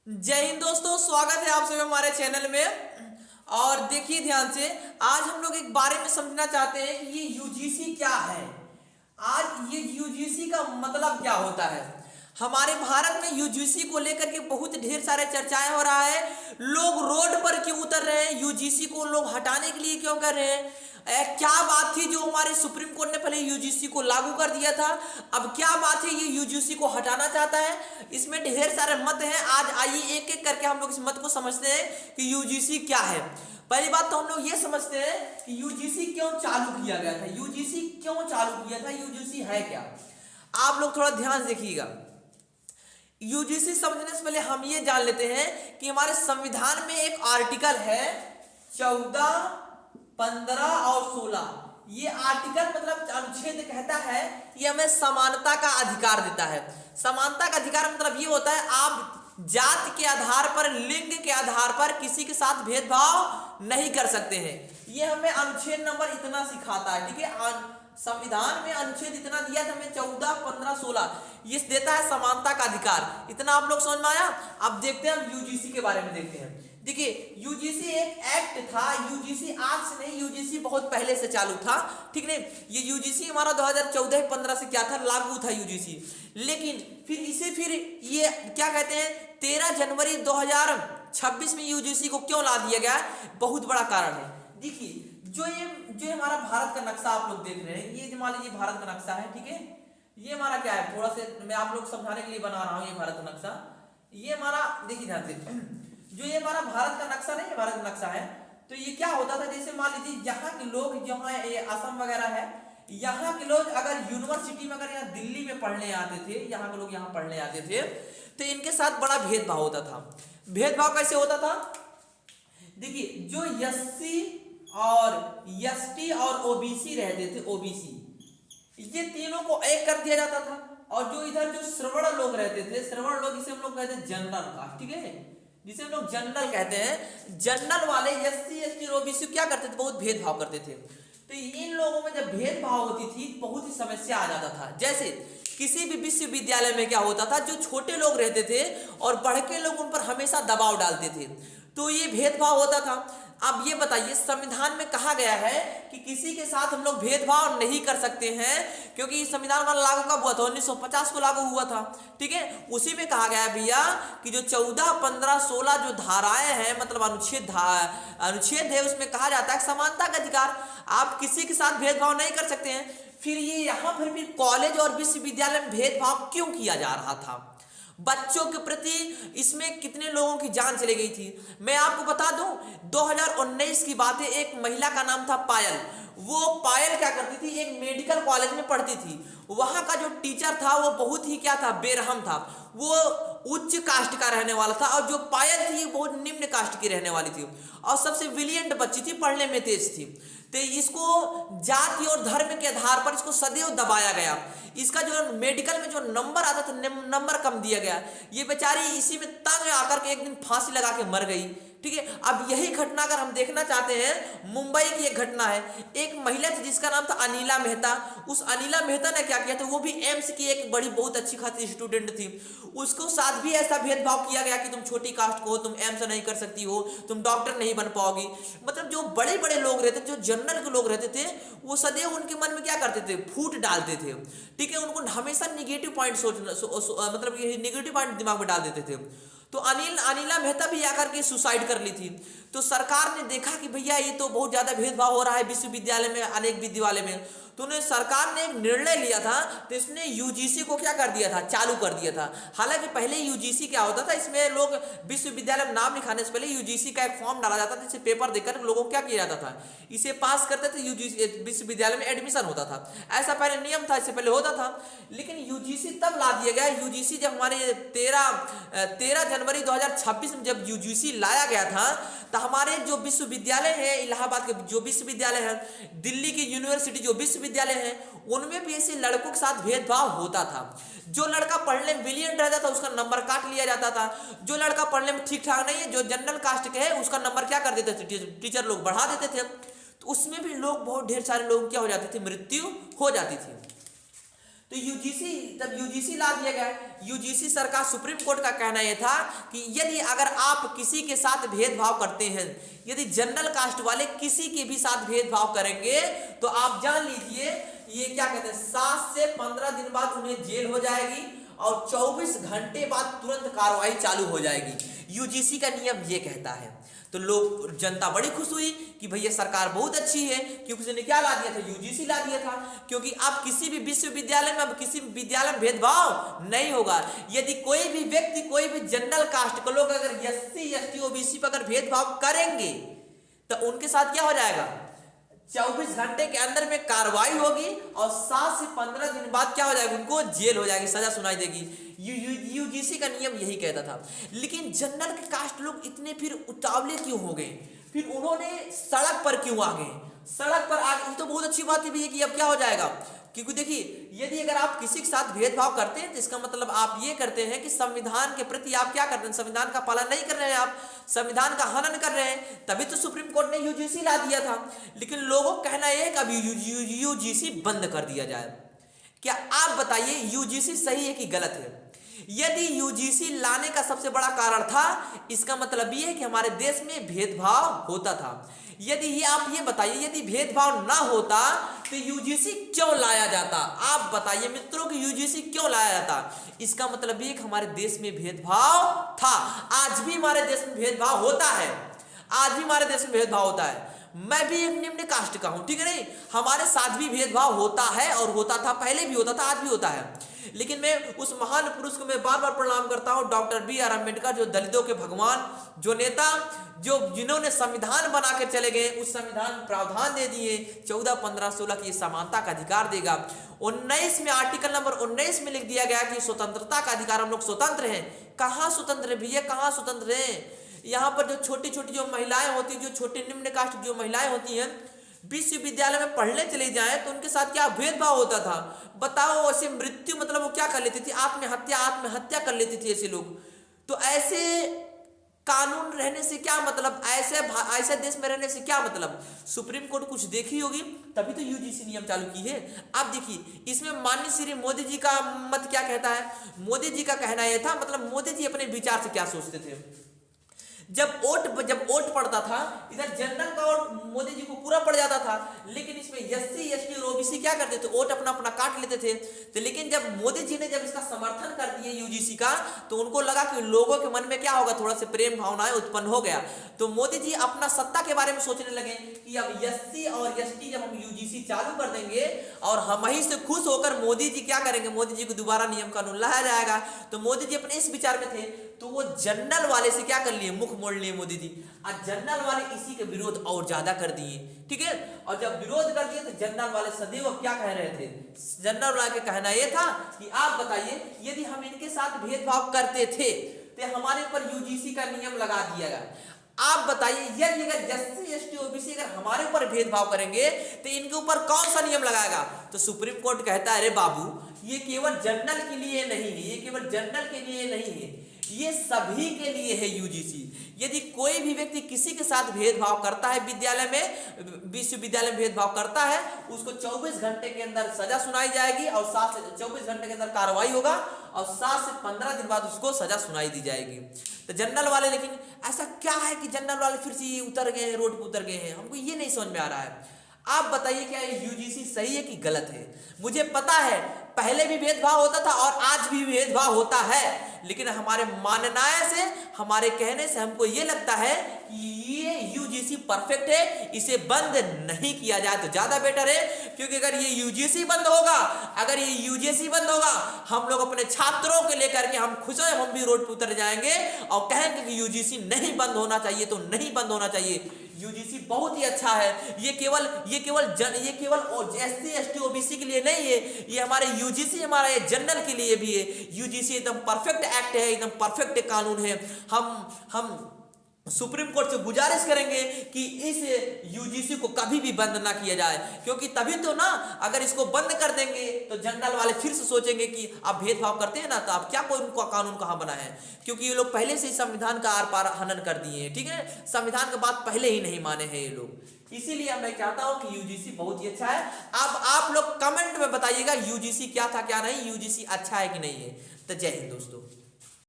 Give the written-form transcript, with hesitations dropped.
जय हिंद दोस्तों, स्वागत है आप सभी हमारे चैनल में। और देखिए ध्यान से, आज हम लोग एक बारे में समझना चाहते हैं कि ये यूजीसी क्या है। आज ये यूजीसी का मतलब क्या होता है। हमारे भारत में यूजीसी को लेकर के बहुत ढेर सारे चर्चाएं हो रहा है। लोग रोड पर क्यों उतर रहे हैं, यूजीसी को लोग हटाने के लिए क्यों कर रहे हैं। क्या बात थी जो हमारे सुप्रीम कोर्ट ने पहले यूजीसी को लागू कर दिया था, अब क्या बात है ये यूजीसी को हटाना चाहता है। इसमें ढेर सारे मत हैं। आज आइए एक एक करके हम लोग इस मत को समझते हैं कि यूजीसी क्या है। पहली बात तो हम लोग ये समझते हैं कि यूजीसी क्यों चालू किया गया था। यूजीसी क्यों चालू किया था, यूजीसी है क्या। आप लोग थोड़ा ध्यान से देखिएगा। यूजीसी समझने से पहले हम ये जान लेते हैं कि हमारे संविधान में एक आर्टिकल है 14, 15 और 16। ये आर्टिकल मतलब अनुच्छेद कहता है कि हमें समानता का अधिकार देता है। समानता का अधिकार मतलब ये होता है आप जाति के आधार पर, लिंग के आधार पर किसी के साथ भेदभाव नहीं कर सकते हैं। ये हमें अनुच्छेद नंबर इतना सिखाता है, ठीक है। संविधान में अनुच्छेद इतना दिया था हमें 14, 15, 16, ये देता है समानता का अधिकार। इतना आप लोग समझ में आया। अब देखते हैं हम यूजीसी के बारे में देखते हैं। देखिए यूजीसी एक एक्ट था। यूजीसी आज से नहीं, यूजीसी बहुत पहले से चालू था, ठीक नहीं। ये यूजीसी हमारा 2014-15 से क्या था, लागू था यूजीसी। लेकिन फिर ये क्या कहते हैं 13 जनवरी 2026 में यूजीसी को क्यों ला दिया गया, बहुत बड़ा कारण है। देखिए जो हमारा भारत का नक्शा आप लोग देख रहे हैं, ये मान लीजिए भारत का नक्शा है, ठीक है। ये हमारा क्या है, थोड़ा से मैं आप लोग समझाने के लिए बना रहा हूं ये भारत का नक्शा। ये हमारा देखिए ध्यान से, जो ये हमारा भारत का नक्शा नहीं है, भारत का नक्शा है। तो ये क्या होता था, जैसे मान लीजिए यहाँ के लोग, जहाँ ये असम वगैरह है, यहाँ के लोग अगर यूनिवर्सिटी में, अगर यहाँ दिल्ली में पढ़ने आते थे, यहाँ के लोग यहाँ पढ़ने आते थे, तो इनके साथ बड़ा भेदभाव होता था। भेदभाव कैसे होता था, देखिए जो एससी और एसटी और ओबीसी रहते थे, ओबीसी, ये तीनों को एक कर दिया जाता था। और जो इधर जो श्रवण लोग रहते थे, श्रवण लोग, इसे हम लोग कहते हैं जनरल कास्ट, ठीक है, जिसे हम लोग जनरल कहते हैं। जनरल वाले एससी, एसटी और ओबीसी क्या करते थे, बहुत भेदभाव करते थे। तो इन लोगों में जब भेदभाव होती थी बहुत ही समस्या आ जाता था। जैसे किसी भी विश्वविद्यालय में क्या होता था, जो छोटे लोग रहते थे और बढ़ के लोग उन पर हमेशा दबाव डालते थे, तो ये भेदभाव होता था। अब ये बताइए, संविधान में कहा गया है कि किसी के साथ हम लोग भेदभाव नहीं कर सकते हैं, क्योंकि संविधान वाला लागू कब हुआ था, 1950 को लागू हुआ था, ठीक है। उसी में कहा गया है भैया कि जो 14, 15, 16 जो धाराएं हैं, मतलब अनुच्छेद है, उसमें कहा जाता है समानता का अधिकार, आप किसी के साथ भेदभाव नहीं कर सकते हैं। फिर ये यहाँ पर भी कॉलेज और विश्वविद्यालय में भेदभाव क्यों किया जा रहा था, बच्चों के प्रति इसमें कितने लोगों की जान चली गई थी। मैं आपको बता दूं, 2019 की बात है, एक महिला का नाम था पायल। वो पायल क्या करती थी, एक मेडिकल कॉलेज में पढ़ती थी। वहां का जो टीचर था वो बहुत ही क्या था, बेरहम था। वो उच्च कास्ट का रहने वाला था, और जो पायल थी बहुत निम्न कास्ट की रहने वाली थी, और सबसे ब्रिलियंट बच्ची थी, पढ़ने में तेज थी। तो इसको जाति और धर्म के आधार पर इसको सदैव दबाया गया। इसका जो मेडिकल में जो नंबर आता था, नंबर कम दिया गया। ये बेचारी इसी में तंग आकर के एक दिन फांसी लगा के मर गई, ठीक है। अब यही घटना अगर हम देखना चाहते हैं, मुंबई की एक घटना है। एक महिला थी जिसका नाम था अनिला मेहता। उस अनिला मेहता ने क्या किया था, वो भी एम्स की एक बड़ी बहुत अच्छी खासी स्टूडेंट थी। उसको साथ भी ऐसा भेदभाव किया गया कि तुम छोटी कास्ट को हो, तुम एम्स नहीं कर सकती हो, तुम डॉक्टर नहीं बन पाओगी। मतलब जो बड़े बड़े लोग रहते, जो जनरल के लोग रहते थे, वो सदैव उनके मन में क्या करते थे, फूट डालते थे, ठीक है। उनको हमेशा निगेटिव पॉइंट मतलब ये निगेटिव पॉइंट दिमाग में डाल देते थे। तो अनिला मेहता भी आकर के सुसाइड कर ली थी। तो सरकार ने देखा कि भैया ये तो बहुत ज्यादा भेदभाव हो रहा है विश्वविद्यालय में, अनेक विद्यालय में। तो उन्हें सरकार ने एक निर्णय लिया था, तो इसने यूजीसी को क्या कर दिया था, चालू कर दिया था। हालांकि पहले यूजीसी क्या होता था, इसमें लोग विश्वविद्यालय में नाम लिखाने से पहले यूजीसी का एक फॉर्म डाला जाता था, इसे पेपर देकर लोगों को क्या किया जाता था, इसे पास करते थे, यूजीसी विश्वविद्यालय में एडमिशन होता था। ऐसा पहले नियम था, इससे पहले होता था। लेकिन यूजीसी तब ला दिया गया। यूजीसी जब हमारे 13 जनवरी 2026 में जब यूजीसी लाया गया था, तो हमारे जो विश्वविद्यालय है, इलाहाबाद के जो विश्वविद्यालय है, दिल्ली की यूनिवर्सिटी जो विश्वविद्यालय है, उनमें भी ऐसे लड़कों के साथ भेदभाव होता था। जो लड़का पढ़ने में ब्रिलियंट रहता था उसका नंबर काट लिया जाता था। जो लड़का पढ़ने में ठीक ठाक नहीं है, जो जनरल कास्ट के है, उसका नंबर क्या कर देते थे, टीचर लोग बढ़ा देते थे। तो उसमें भी लोग, बहुत ढेर सारे लोग क्या हो जाते थे, मृत्यु हो जाती थी। तो यूजीसी, तब यूजीसी ला दिया गया। यूजीसी सरकार, सुप्रीम कोर्ट का कहना यह था कि यदि अगर आप किसी के साथ भेदभाव करते हैं, यदि जनरल कास्ट वाले किसी के भी साथ भेदभाव करेंगे तो आप जान लीजिए ये क्या कहते हैं, 7 से 15 दिन बाद उन्हें जेल हो जाएगी और 24 घंटे बाद तुरंत कार्रवाई चालू हो जाएगी। यूजीसी का नियम ये कहता है। तो लोग, जनता बड़ी खुश हुई कि भैया सरकार बहुत अच्छी है, क्योंकि उसने क्या ला दिया था, यूजीसी ला दिया था। क्योंकि अब किसी भी विश्वविद्यालय में, अब किसी भी विद्यालय में भेदभाव नहीं होगा। यदि कोई भी व्यक्ति, कोई भी जनरल कास्ट के लोग अगर एससी, एसटी, ओबीसी पर अगर भेदभाव करेंगे तो उनके साथ क्या हो जाएगा, 24 घंटे के अंदर में कार्रवाई होगी और 7 से 15 दिन बाद क्या हो जाएगा, उनको जेल हो जाएगी, सजा सुनाई देगी। यूजीसी का नियम यही कहता था। लेकिन जनरल के कास्ट लोग इतने फिर उतावले क्यों हो गए, फिर उन्होंने सड़क पर क्यों आ गए, सड़क पर आ गए तो बहुत अच्छी बात है भैया कि अब क्या हो जाएगा, क्योंकि देखिए यदि अगर आप किसी के साथ भेदभाव करते हैं तो इसका मतलब आप ये करते हैं कि संविधान के प्रति आप क्या करते हैं, संविधान का पालन नहीं कर रहे हैं, आप संविधान का हनन कर रहे हैं। तभी तो सुप्रीम कोर्ट ने यूजीसी ला दिया था। लेकिन लोगों का कहना है कि अब यूजीसी बंद कर दिया जाए। क्या आप बताइए यूजीसी सही है कि गलत है? यदि यूजीसी लाने का सबसे बड़ा कारण था, इसका मतलब ये है कि हमारे देश में भेदभाव होता था। यदि ये आप ये बताइए, यदि भेदभाव ना होता तो यूजीसी क्यों लाया जाता? आप बताइए मित्रों कि यूजीसी क्यों लाया जाता? इसका मतलब ये कि हमारे देश में भेदभाव था। आज भी हमारे देश में भेदभाव होता है, आज भी हमारे देश में भेदभाव होता है। मैं भी एक निम्न कास्ट का हूं, ठीक है नहीं, हमारे साथ भी भेदभाव होता है और होता था, पहले भी होता था, आज भी होता है। लेकिन मैं उस महान पुरुष को मैं बार बार प्रणाम करता हूं, डॉक्टर BR अम्बेडकर, जो दलितों के भगवान, जो नेता, जो जिन्होंने संविधान बना के चले गए। उस संविधान में प्रावधान दे दिए 14, 15, 16 की समानता का अधिकार देगा। 19 में आर्टिकल नंबर 19 में लिख दिया गया कि स्वतंत्रता का अधिकार, हम लोग स्वतंत्र हैं। कहाँ स्वतंत्र है भैया, कहाँ स्वतंत्र है? यहाँ पर जो छोटी छोटी जो महिलाएं होती हैं, जो छोटे निम्न कास्ट जो महिलाएं होती हैं, विश्वविद्यालय में पढ़ने चली जाएं तो उनके साथ क्या भेदभाव होता था? बताओ, ऐसे मृत्यु मतलब वो क्या कर लेती थी, आत्महत्या कर लेती थी ऐसे लोग। तो ऐसे कानून रहने से क्या मतलब, ऐसे देश में रहने से क्या मतलब? सुप्रीम कोर्ट कुछ देखी होगी तभी तो यूजीसी नियम चालू की है। अब देखिए इसमें माननीय श्री मोदी जी का मत क्या कहता है। मोदी जी का कहना यह था, मतलब मोदी जी अपने विचार से क्या सोचते थे। जब वोट पड़ता था, इधर जनरल का वोट मोदी जी को पूरा पड़ जाता था, लेकिन इसमें एससी, एसटी और ओबीसी क्या करते थे, वोट अपना अपना काट लेते थे। तो लेकिन जब मोदी जी ने जब इसका समर्थन कर दिया यूजीसी का, तो उनको लगा कि लोगों के मन में क्या होगा, थोड़ा से प्रेम भावनाएं उत्पन्न हो गया। तो मोदी जी अपना सत्ता के बारे में सोचने लगे कि अब एससी और एसटी जब हम यूजीसी चालू कर देंगे और हम ही से खुश होकर मोदी जी क्या करेंगे, मोदी जी को दोबारा नियम कानून लाया जाएगा। तो मोदी जी अपने इस विचार में थे, तो वो जनरल वाले से क्या कर लिए, मुख मोड़ लिए मोदी जी। आज जनरल वाले इसी के विरोध और ज्यादा कर दिए, ठीक है। और जब विरोध कर दिए तो जनरल वाले सदैव क्या कह रहे थे, जनरल वाले का कहना यह था कि आप बताइए यदि हम इनके साथ भेदभाव करते थे तो हमारे ऊपर यूजीसी का नियम लगा दिया गया। आप बताइए यदि अगर एससी, एसटी, ओबीसी अगर हमारे ऊपर भेदभाव करेंगे तो इनके ऊपर कौन सा नियम लगाएगा? तो सुप्रीम कोर्ट कहता है, अरे बाबू ये केवल जनरल के लिए नहीं है, ये केवल जनरल के लिए नहीं है, ये सभी के लिए है यूजीसी। यदि कोई भी व्यक्ति किसी के साथ भेदभाव करता है, विद्यालय में, विश्वविद्यालय में भेदभाव करता है, उसको 24 घंटे के अंदर सजा सुनाई जाएगी और 7 से 24 घंटे के अंदर कार्रवाई होगा और 7 से 15 दिन बाद उसको सजा सुनाई दी जाएगी। तो जनरल वाले, लेकिन ऐसा क्या है कि जनरल वाले फिर से उतर गए हैं, रोड पर उतर गए हैं, हमको ये नहीं समझ में आ रहा है। आप बताइए क्या यूजीसी सही है कि गलत है? मुझे पता है पहले भी भेदभाव होता था और आज भी भेदभाव होता है, लेकिन हमारे माननाय से, हमारे कहने से हमको ये लगता है कि ये यूजीसी परफेक्ट है, इसे बंद नहीं किया जाए तो ज्यादा बेटर है। क्योंकि अगर ये यूजीसी बंद होगा, अगर ये यूजीसी बंद होगा, हम लोग अपने छात्रों को लेकर के हम खुश हैं, हम भी रोड पर उतर जाएंगे और कहेंगे कि यूजीसी नहीं बंद होना चाहिए, तो नहीं बंद होना चाहिए। यूजीसी बहुत ही अच्छा है। ये केवल एससी, एसटी, ओबीसी के लिए नहीं है, ये हमारे यूजीसी हमारा ये जनरल के लिए भी है। यूजीसी एकदम परफेक्ट एक्ट है, एकदम परफेक्ट कानून है। हम सुप्रीम कोर्ट से गुजारिश करेंगे कि इस यूजीसी को कभी भी बंद ना किया जाए, क्योंकि तभी तो ना, अगर इसको बंद कर देंगे तो जनरल वाले फिर से सोचेंगे कि आप भेदभाव करते हैं ना, तो आप क्या, कोई उनका कानून कहाँ बना है, क्योंकि ये लोग पहले से ही संविधान का आर पार हनन कर दिए हैं, ठीक है, संविधान की बात पहले ही नहीं माने हैं ये लोग। इसीलिए मैं चाहता हूं कि यूजीसी बहुत ही अच्छा है। अब आप लोग कमेंट में बताइएगा यूजीसी क्या था क्या नहीं, यूजीसी अच्छा है कि नहीं है। तो जय हिंद दोस्तों।